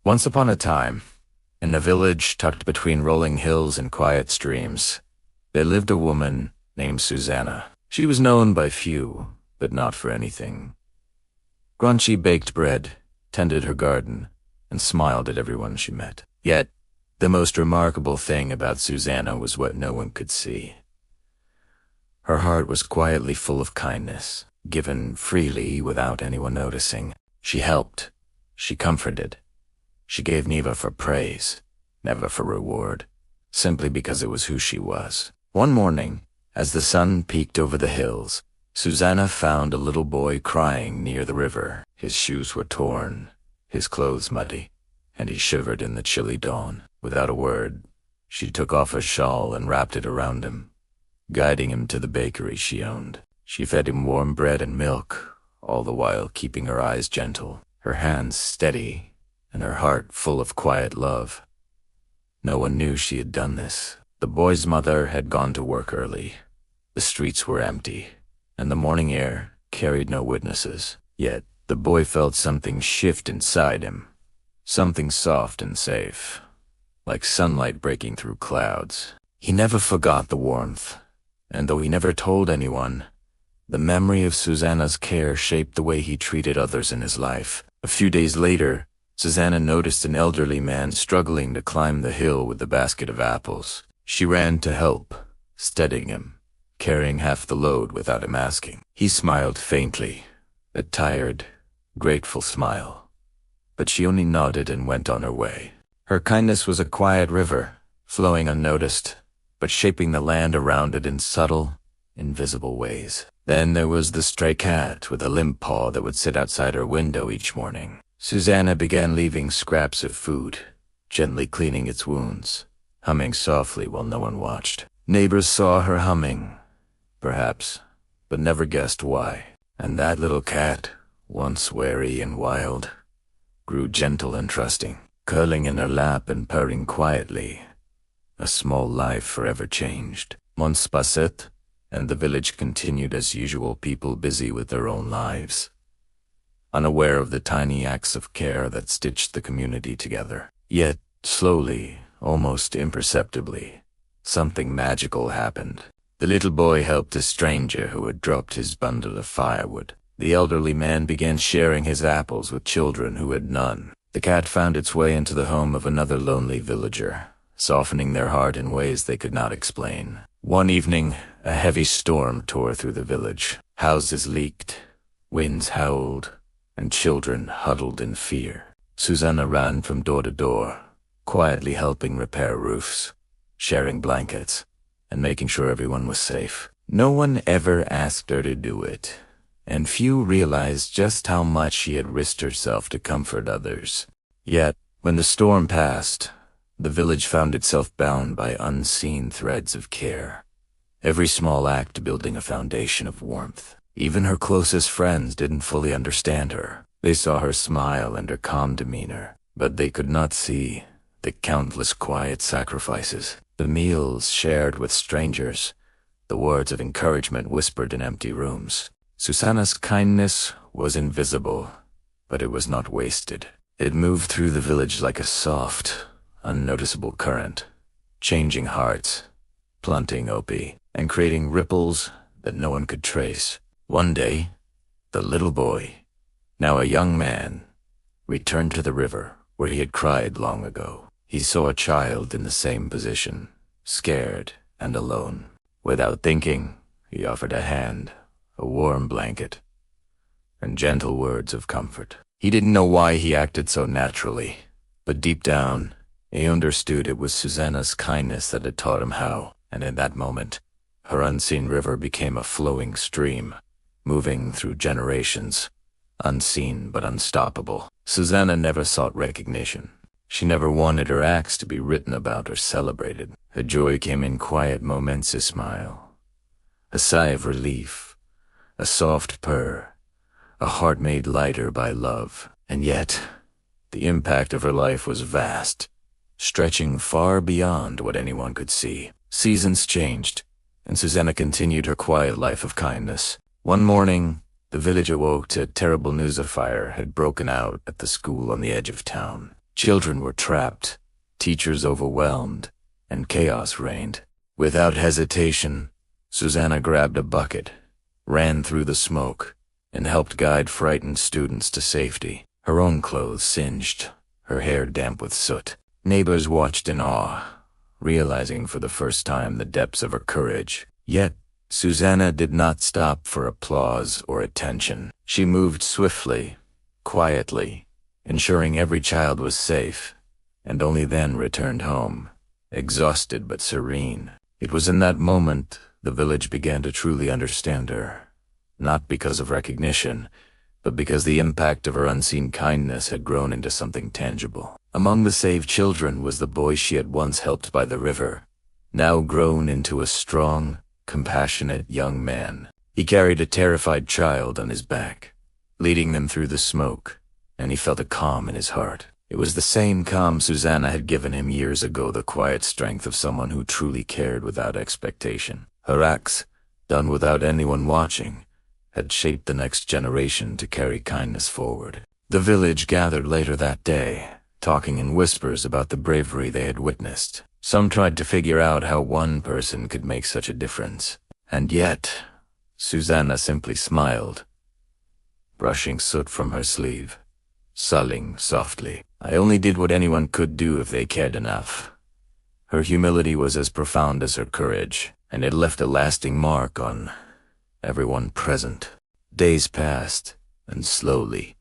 Once upon a time, in a village tucked between rolling hills and quiet streams, there lived a woman named Susanna. She was known by few, but not for anything. Grunchy baked bread, tended her garden, and smiled at everyone she met. Yet, the most remarkable thing about Susanna was what no one could see. Her heart was quietly full of kindness, given freely without anyone noticing. She helped. She comforted. She gave neither for praise, never for reward, simply because it was who she was. One morning, as the sun peeked over the hills, Susanna found a little boy crying near the river. His shoes were torn, his clothes muddy, and he shivered in the chilly dawn. Without a word, she took off a shawl and wrapped it around him, guiding him to the bakery she owned. She fed him warm bread and milk, all the while keeping her eyes gentle, her hands steady, and her heart full of quiet love. No one knew she had done this. The boy's mother had gone to work early. The streets were empty, and the morning air carried no witnesses. Yet the boy felt something shift inside him, something soft and safe, like sunlight breaking through clouds. He never forgot the warmth, and though he never told anyone, the memory of Susanna's care shaped the way he treated others in his life. A few days later, Susanna noticed an elderly man struggling to climb the hill with a basket of apples. She ran to help, steadying him, carrying half the load without him asking. He smiled faintly, a tired, grateful smile, but she only nodded and went on her way. Her kindness was a quiet river, flowing unnoticed, but shaping the land around it in subtle, invisible ways. Then there was the stray cat with a limp paw that would sit outside her window each morning. Susanna began leaving scraps of food, gently cleaning its wounds, humming softly while no one watched. Neighbors saw her humming, perhaps, but never guessed why. And that little cat, once wary and wild, grew gentle and trusting, curling in her lap and purring quietly. A small life forever changed. Months passed, and the village continued as usual, people busy with their own lives, unaware of the tiny acts of care that stitched the community together. Yet, slowly, almost imperceptibly, something magical happened. The little boy helped a stranger who had dropped his bundle of firewood. The elderly man began sharing his apples with children who had none. The cat found its way into the home of another lonely villager, softening their heart in ways they could not explain. One evening, a heavy storm tore through the village. Houses leaked, winds howled, and children huddled in fear. Susanna ran from door to door, quietly helping repair roofs, sharing blankets, and making sure everyone was safe. No one ever asked her to do it, and few realized just how much she had risked herself to comfort others. Yet, when the storm passed, the village found itself bound by unseen threads of care, every small act building a foundation of warmth. Even her closest friends didn't fully understand her. They saw her smile and her calm demeanor, but they could not see the countless quiet sacrifices, the meals shared with strangers, the words of encouragement whispered in empty rooms. Susanna's kindness was invisible, but it was not wasted. It moved through the village like a soft, unnoticeable current, changing hearts, planting opi, and creating ripples that no one could trace. One day, the little boy, now a young man, returned to the river where he had cried long ago. He saw a child in the same position, scared and alone. Without thinking, he offered a hand, a warm blanket, and gentle words of comfort. He didn't know why he acted so naturally, but deep down, he understood it was Susanna's kindness that had taught him how, and in that moment, her unseen river became a flowing stream, moving through generations, unseen but unstoppable. Susanna never sought recognition. She never wanted her acts to be written about or celebrated. Her joy came in quiet moments, a smile, a sigh of relief, a soft purr, a heart made lighter by love. And yet, the impact of her life was vast, stretching far beyond what anyone could see. Seasons changed, and Susanna continued her quiet life of kindness. One morning, the village awoke to terrible news: a fire had broken out at the school on the edge of town. Children were trapped, teachers overwhelmed, and chaos reigned. Without hesitation, Susanna grabbed a bucket, ran through the smoke, and helped guide frightened students to safety. Her own clothes singed, her hair damp with soot. Neighbors watched in awe, realizing for the first time the depths of her courage. Yet, Susanna did not stop for applause or attention. She moved swiftly, quietly, ensuring every child was safe, and only then returned home, exhausted but serene. It was in that moment the village began to truly understand her, not because of recognition, but because the impact of her unseen kindness had grown into something tangible. Among the saved children was the boy she had once helped by the river, now grown into a strong, compassionate young man. He carried a terrified child on his back, leading them through the smoke, and he felt a calm in his heart. It was the same calm Susanna had given him years ago, the quiet strength of someone who truly cared without expectation. Her acts, done without anyone watching, had shaped the next generation to carry kindness forward. The village gathered later that day, talking in whispers about the bravery they had witnessed. Some tried to figure out how one person could make such a difference. And yet, Susanna simply smiled, brushing soot from her sleeve, sulling softly. "I only did what anyone could do if they cared enough." Her humility was as profound as her courage, and it left a lasting mark on everyone present. Days passed, and slowly,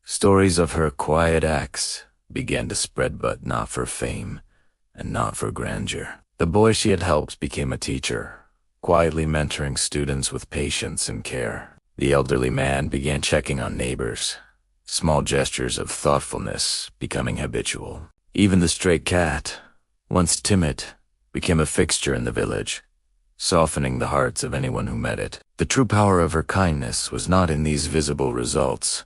stories of her quiet acts began to spread, but not for fame, and not for grandeur. The boy she had helped became a teacher, quietly mentoring students with patience and care. The elderly man began checking on neighbors, small gestures of thoughtfulness becoming habitual. Even the stray cat, once timid, became a fixture in the village, softening the hearts of anyone who met it. The true power of her kindness was not in these visible results,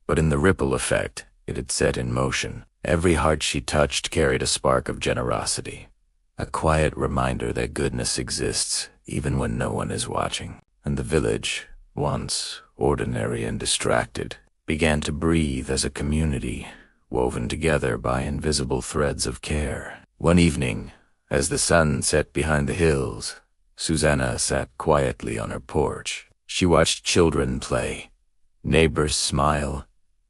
but in the ripple effect it had set in motion. Every heart she touched carried a spark of generosity, a quiet reminder that goodness exists even when no one is watching. And the village, once ordinary and distracted, began to breathe as a community, woven together by invisible threads of care. One evening, as the sun set behind the hills, Susanna sat quietly on her porch. She watched children play, neighbors smile,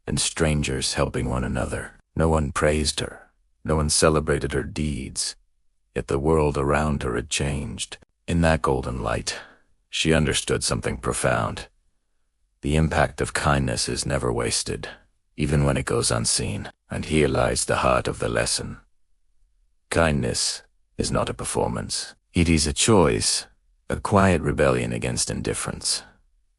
and strangers helping one another. No one praised her, no one celebrated her deeds, yet the world around her had changed. In that golden light, she understood something profound. The impact of kindness is never wasted, even when it goes unseen. And here lies the heart of the lesson. Kindness is not a performance. It is a choice, a quiet rebellion against indifference,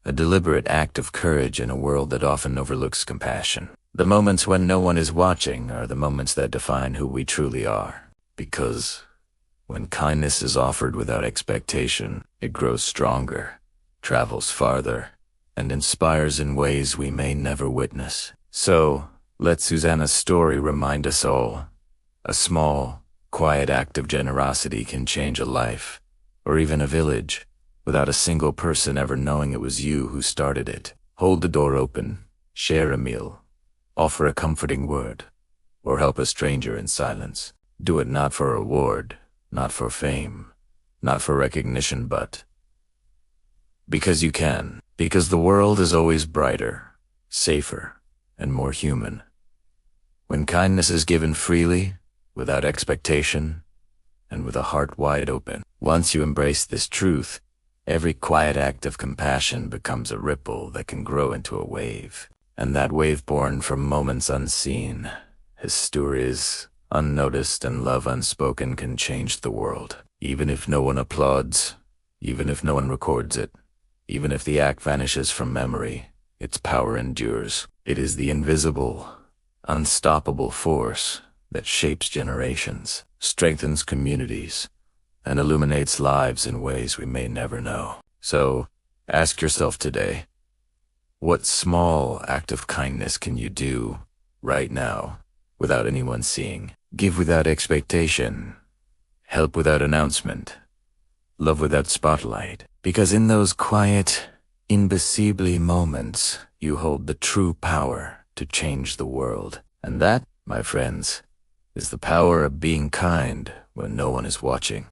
a deliberate act of courage in a world that often overlooks compassion. The moments when no one is watching are the moments that define who we truly are. Because when kindness is offered without expectation, it grows stronger, travels farther, and inspires in ways we may never witness. So, let Susanna's story remind us all. A small, quiet act of generosity can change a life, or even a village, without a single person ever knowing it was you who started it. Hold the door open, share a meal, offer a comforting word, or help a stranger in silence. Do it not for reward, not for fame, not for recognition, but because you can. Because the world is always brighter, safer, and more human when kindness is given freely, without expectation, and with a heart wide open. Once you embrace this truth, every quiet act of compassion becomes a ripple that can grow into a wave. And that wave, born from moments unseen, his stories unnoticed and love unspoken, can change the world. Even if no one applauds, even if no one records it, even if the act vanishes from memory, its power endures. It is the invisible, unstoppable force that shapes generations, strengthens communities, and illuminates lives in ways we may never know. So, ask yourself today, what small act of kindness can you do right now without anyone seeing? Give without expectation, help without announcement, love without spotlight. Because in those quiet, invisibly moments, you hold the true power to change the world. And that my friends, is the power of being kind when no one is watching.